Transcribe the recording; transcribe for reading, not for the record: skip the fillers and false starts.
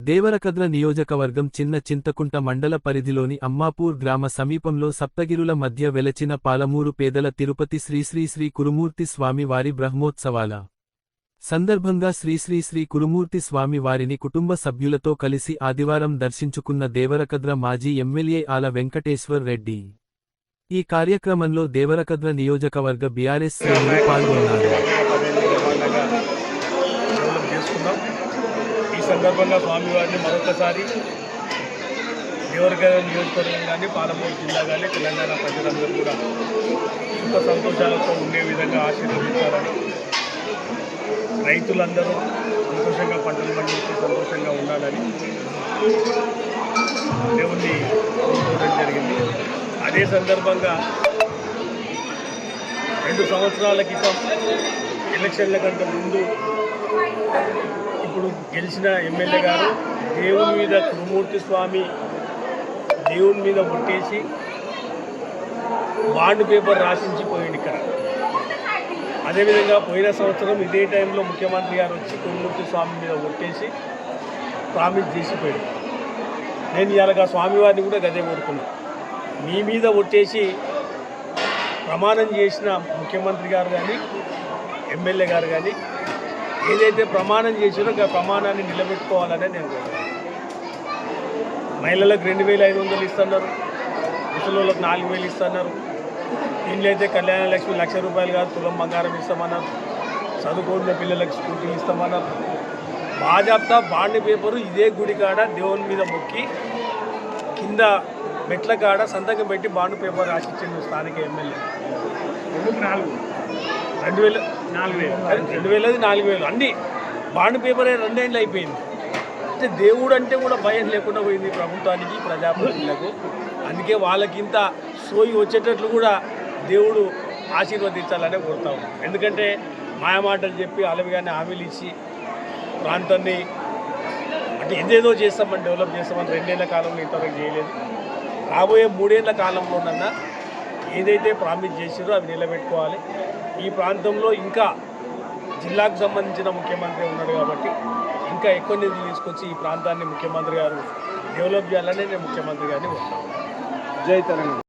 దేవరకద్ర నియోజకవర్గం చిన్న చింతకుంట మండల పరిధిలోని అమ్మాపూర్ గ్రామ సమీపంలో సప్తగిరుల మధ్య వెలచిన పాలమూరు పేదల తిరుపతి శ్రీ కురుమూర్తి స్వామి వారి బ్రహ్మోత్సవాల సందర్భంగా శ్రీ కురుమూర్తి స్వామి వారిని కుటుంబ సభ్యులతో కలిసి ఆదివారం దర్శించుకున్న దేవరకద్ర మాజీ ఎమ్మెల్యే ఆల వెంకటేశ్వర్ రెడ్డి. ఈ కార్యక్రమంలో దేవరకద్ర నియోజకవర్గ బీఆర్ఎస్ శ్రేణులు పాల్గొన్నారు. ఈ సందర్భంగా స్వామివారిని మరొకసారి దేవరకద్ర నియోజకవర్గం కానీ పాలమూరు జిల్లా కానీ తెలంగాణ ప్రజలందరూ కూడా సుఖ సంతోషాలతో ఉండే విధంగా ఆశీర్వదించాలని, రైతులందరూ సంతోషంగా పంటలు పండించి సంతోషంగా ఉండాలని దేవుణ్ణి కోరుకోవడం జరిగింది. అదే సందర్భంగా 2 సంవత్సరాల క్రితం ఎలక్షన్ల కంటే ముందు ఇప్పుడు గెలిచిన ఎమ్మెల్యే గారు దేవుని మీద కురుమూర్తి స్వామి దేవుని మీద ముట్టేసి బాండ్ పేపర్ రాసించిపోయింది ఇక్కడ. అదేవిధంగా పోయిన సంవత్సరం ఇదే టైంలో ముఖ్యమంత్రి గారు వచ్చి కురుమూర్తి స్వామి మీద ఒట్టేసి ప్రామిస్ చేసిపోయాడు. నేను ఇలాగా స్వామివారిని కూడా గదే కోరుకున్నాను. మీ మీద ఒట్టేసి ప్రమాణం చేసిన ముఖ్యమంత్రి గారు కానీ ఎమ్మెల్యే గారు కానీ ఏదైతే ప్రమాణం చేసినో ఆ ప్రమాణాన్ని నిలబెట్టుకోవాలనే నేను కోరుతున్నాను. మహిళలకు 2500 ఇస్తున్నారు, ముసలిళ్ళకు 4000 ఇస్తున్నారు. ఇంట్లో అయితే కళ్యాణ లక్ష్మి ₹1,00,000 కాదు తులం బంగారం ఇస్తామన్నారు. చదువుకున్న పిల్లలకు స్కూటీ ఇస్తామన్నారు. బాజాప్తా బాండ్ పేపరు ఇదే గుడి కాడ దేవుని మీద మొక్కి కింద మెట్ల కాడ సంతకం పెట్టి బాండ్ పేపర్ రాసిచ్చిండు స్థానిక ఎమ్మెల్యే. 2000 అన్నీ బాండ్ పేపరే 2 ఏళ్ళు అయిపోయింది. అంటే దేవుడు అంటే కూడా భయం లేకుండా పోయింది ప్రభుత్వానికి, ప్రజాప్రతినిధులకు. అందుకే వాళ్ళకింత సోయి వచ్చేటట్లు కూడా దేవుడు ఆశీర్వదించాలనే కోరుతాము. ఎందుకంటే మాయమాటలు చెప్పి అలవిగానే హామీలు ఇచ్చి ప్రాంతాన్ని అంటే ఏదేదో చేస్తామని డెవలప్ చేస్తామని 2 ఏళ్ల కాలంలో ఇంతవరకు చేయలేదు. రాబోయే 3 ఏళ్ల కాలంలోనన్నా ఏదైతే ప్రామిస్ చేసారో అవి నిలబెట్టుకోవాలి. ఈ ప్రాంతంలో ఇంకా జిల్లాకు సంబంధించిన ముఖ్యమంత్రి ఉన్నాడు కాబట్టి ఇంకా ఎక్కువ నిధులు తీసుకొచ్చి ఈ ప్రాంతాన్ని ముఖ్యమంత్రి గారు డెవలప్ చేయాలని నేను ముఖ్యమంత్రి గారిని కోరుతాను. జై తెలంగాణ.